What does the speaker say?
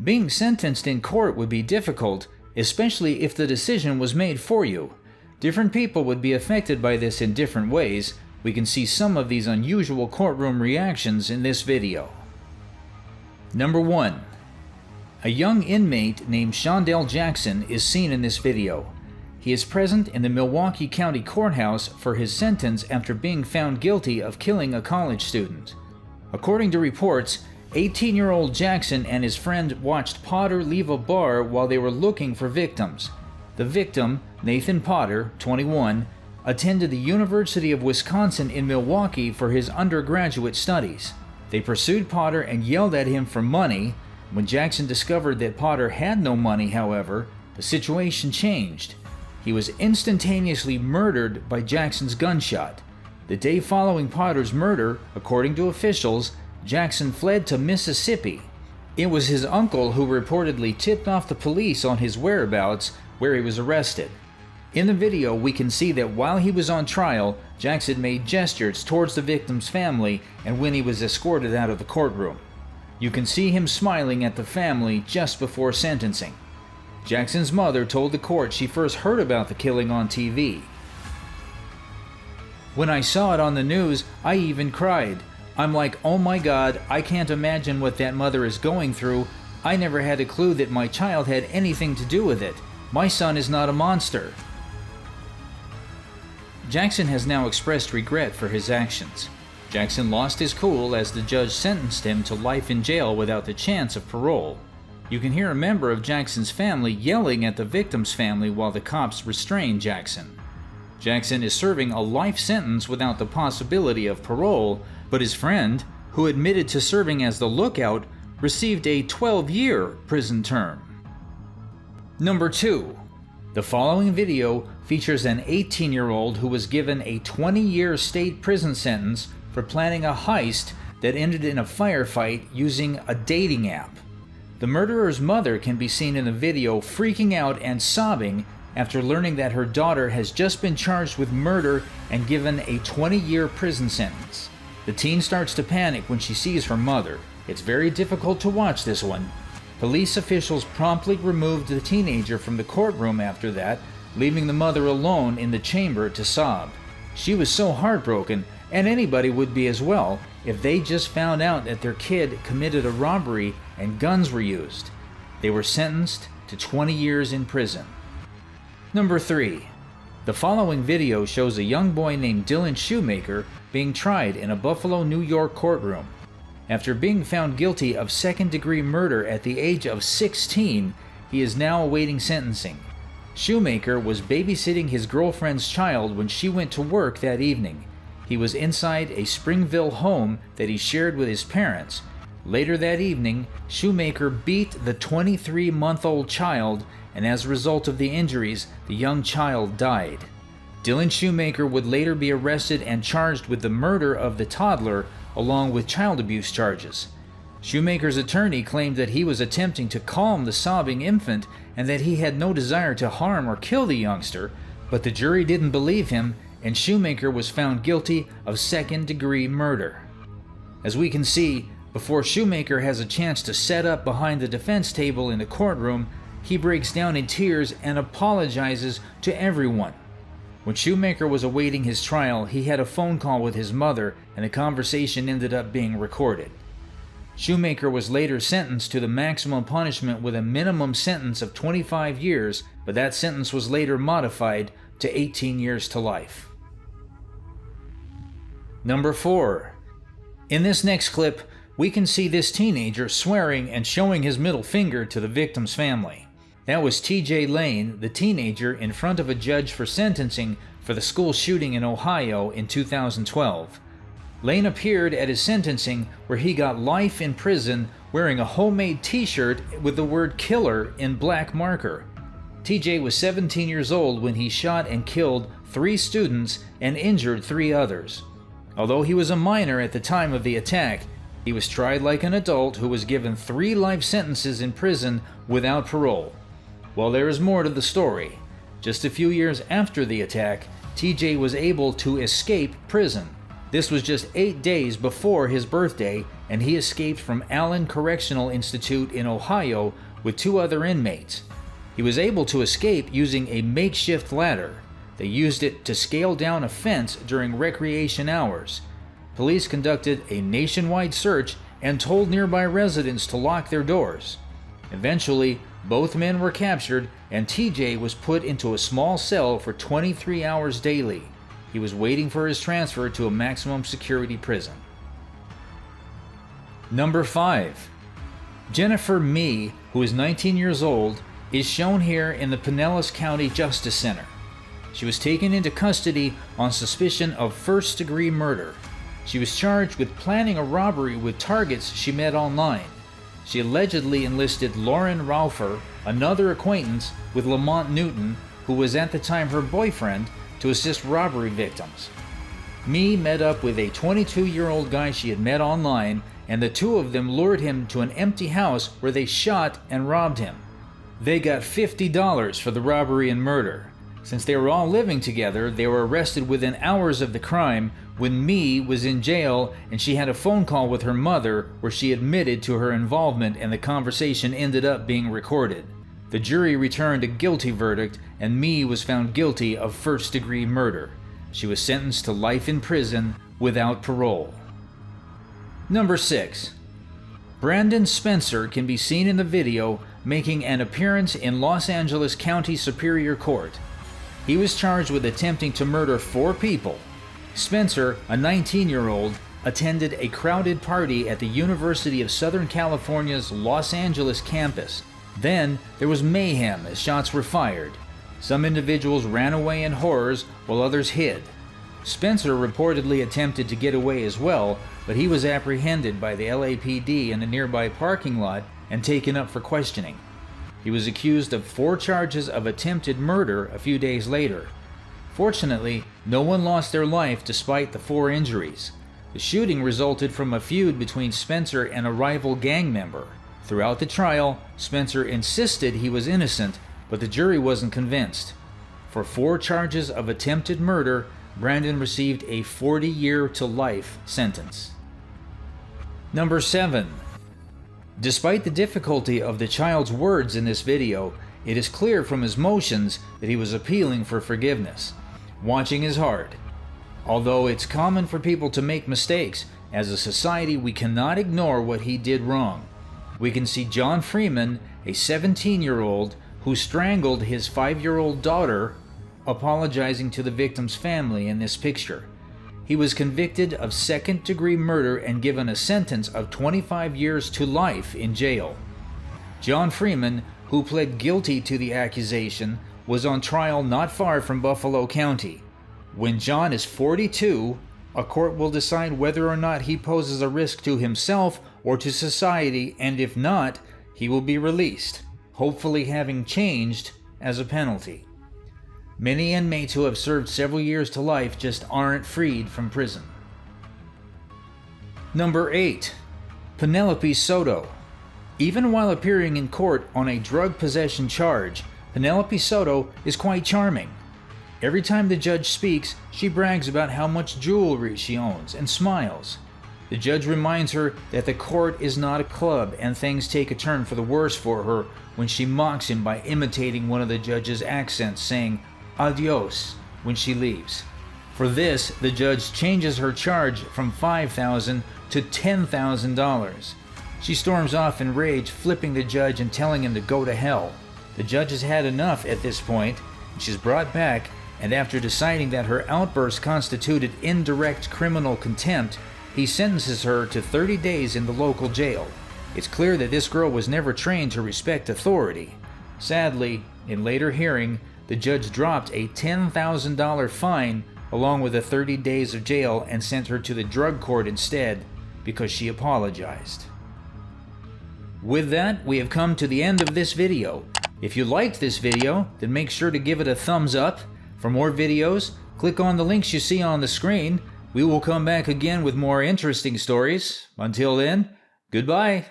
Being sentenced in court would be difficult, especially if the decision was made for you. Different people would be affected by this in different ways. We can see some of these unusual courtroom reactions in this video. Number 1. A young inmate named Shondell Jackson is seen in this video. He is present in the Milwaukee County Courthouse for his sentence after being found guilty of killing a college student. According to reports, 18-year-old Jackson and his friend watched Potter leave a bar while they were looking for victims. The victim, Nathan Potter, 21, attended the University of Wisconsin in Milwaukee for his undergraduate studies. They pursued Potter and yelled at him for money. When Jackson discovered that Potter had no money, however, the situation changed. He was instantaneously murdered by Jackson's gunshot. The day following Potter's murder, according to officials, Jackson fled to Mississippi. It was his uncle who reportedly tipped off the police on his whereabouts, where he was arrested. In the video, we can see that while he was on trial, Jackson made gestures towards the victim's family and when he was escorted out of the courtroom. You can see him smiling at the family just before sentencing. Jackson's mother told the court she first heard about the killing on TV. "When I saw it on the news, I even cried. I'm like, oh my God, I can't imagine what that mother is going through. I never had a clue that my child had anything to do with it. My son is not a monster." Jackson has now expressed regret for his actions. Jackson lost his cool as the judge sentenced him to life in jail without the chance of parole. You can hear a member of Jackson's family yelling at the victim's family while the cops restrain Jackson. Jackson is serving a life sentence without the possibility of parole, but his friend, who admitted to serving as the lookout, received a 12-year prison term. Number 2. The following video features an 18-year-old who was given a 20-year state prison sentence for planning a heist that ended in a firefight using a dating app. The murderer's mother can be seen in the video freaking out and sobbing after learning that her daughter has just been charged with murder and given a 20-year prison sentence. The teen starts to panic when she sees her mother. It's very difficult to watch this one. Police officials promptly removed the teenager from the courtroom after that, leaving the mother alone in the chamber to sob. She was so heartbroken, and anybody would be as well, if they just found out that their kid committed a robbery and guns were used. They were sentenced to 20 years in prison. Number 3. The following video shows a young boy named Dylan Shoemaker being tried in a Buffalo, New York courtroom. After being found guilty of second-degree murder at the age of 16, he is now awaiting sentencing. Shoemaker was babysitting his girlfriend's child when she went to work that evening. He was inside a Springville home that he shared with his parents. Later that evening, Shoemaker beat the 23-month-old child, and as a result of the injuries, the young child died. Dylan Shoemaker would later be arrested and charged with the murder of the toddler, along with child abuse charges. Shoemaker's attorney claimed that he was attempting to calm the sobbing infant and that he had no desire to harm or kill the youngster, but the jury didn't believe him, and Shoemaker was found guilty of second-degree murder. As we can see, before Shoemaker has a chance to set up behind the defense table in the courtroom, he breaks down in tears and apologizes to everyone. When Shoemaker was awaiting his trial, he had a phone call with his mother, and the conversation ended up being recorded. Shoemaker was later sentenced to the maximum punishment with a minimum sentence of 25 years, but that sentence was later modified to 18 years to life. Number 4. In this next clip, we can see this teenager swearing and showing his middle finger to the victim's family. That was TJ Lane, the teenager, in front of a judge for sentencing for the school shooting in Ohio in 2012. Lane appeared at his sentencing where he got life in prison wearing a homemade t-shirt with the word killer in black marker. TJ was 17 years old when he shot and killed 3 students and injured 3 others. Although he was a minor at the time of the attack, he was tried like an adult who was given 3 life sentences in prison without parole. Well, there is more to the story. Just a few years after the attack, TJ was able to escape prison. This was just 8 days before his birthday, and he escaped from Allen Correctional Institute in Ohio with 2 other inmates. He was able to escape using a makeshift ladder. They used it to scale down a fence during recreation hours. Police conducted a nationwide search and told nearby residents to lock their doors. Eventually, both men were captured and TJ was put into a small cell for 23 hours daily. He was waiting for his transfer to a maximum security prison. Number 5. Jennifer Mee, who is 19 years old, is shown here in the Pinellas County Justice Center. She was taken into custody on suspicion of first-degree murder. She was charged with planning a robbery with targets she met online. She allegedly enlisted Lauren Raufer, another acquaintance with Lamont Newton, who was at the time her boyfriend, to assist robbery victims. Mee met up with a 22-year-old guy she had met online, and the 2 of them lured him to an empty house where they shot and robbed him. They got $50 for the robbery and murder. Since they were all living together, they were arrested within hours of the crime when Mee was in jail, and she had a phone call with her mother where she admitted to her involvement, and the conversation ended up being recorded. The jury returned a guilty verdict, and Mee was found guilty of first-degree murder. She was sentenced to life in prison without parole. Number 6. Brandon Spencer can be seen in the video making an appearance in Los Angeles County Superior Court. He was charged with attempting to murder 4 people. Spencer, a 19-year-old, attended a crowded party at the University of Southern California's Los Angeles campus. Then, there was mayhem as shots were fired. Some individuals ran away in horrors while others hid. Spencer reportedly attempted to get away as well, but he was apprehended by the LAPD in a nearby parking lot and taken up for questioning. He was accused of 4 charges of attempted murder a few days later. Fortunately, no one lost their life despite the 4 injuries. The shooting resulted from a feud between Spencer and a rival gang member. Throughout the trial, Spencer insisted he was innocent, but the jury wasn't convinced. For 4 charges of attempted murder, Brandon received a 40-year to life sentence. Number 7. Despite the difficulty of the child's words in this video, it is clear from his motions that he was appealing for forgiveness. Watching is hard. Although it's common for people to make mistakes, as a society we cannot ignore what he did wrong. We can see John Freeman, a 17-year-old who strangled his 5-year-old daughter, apologizing to the victim's family in this picture. He was convicted of second-degree murder and given a sentence of 25 years to life in jail. John Freeman, who pled guilty to the accusation, was on trial not far from Buffalo County. When John is 42, a court will decide whether or not he poses a risk to himself or to society, and if not, he will be released, hopefully having changed as a penalty. Many inmates who have served several years to life just aren't freed from prison. Number 8. Penelope Soto. Even while appearing in court on a drug possession charge, Penelope Soto is quite charming. Every time the judge speaks, she brags about how much jewelry she owns and smiles. The judge reminds her that the court is not a club and things take a turn for the worse for her when she mocks him by imitating one of the judge's accents, saying adios when she leaves. For this, the judge changes her charge from $5,000 to $10,000. She storms off in rage, flipping the judge and telling him to go to hell. The judge has had enough at this point, and she's brought back, and after deciding that her outburst constituted indirect criminal contempt, he sentences her to 30 days in the local jail. It's clear that this girl was never trained to respect authority. Sadly, in later hearing, the judge dropped a $10,000 fine along with the 30 days of jail and sent her to the drug court instead because she apologized. With that, we have come to the end of this video. If you liked this video, then make sure to give it a thumbs up. For more videos, click on the links you see on the screen. We will come back again with more interesting stories. Until then, goodbye.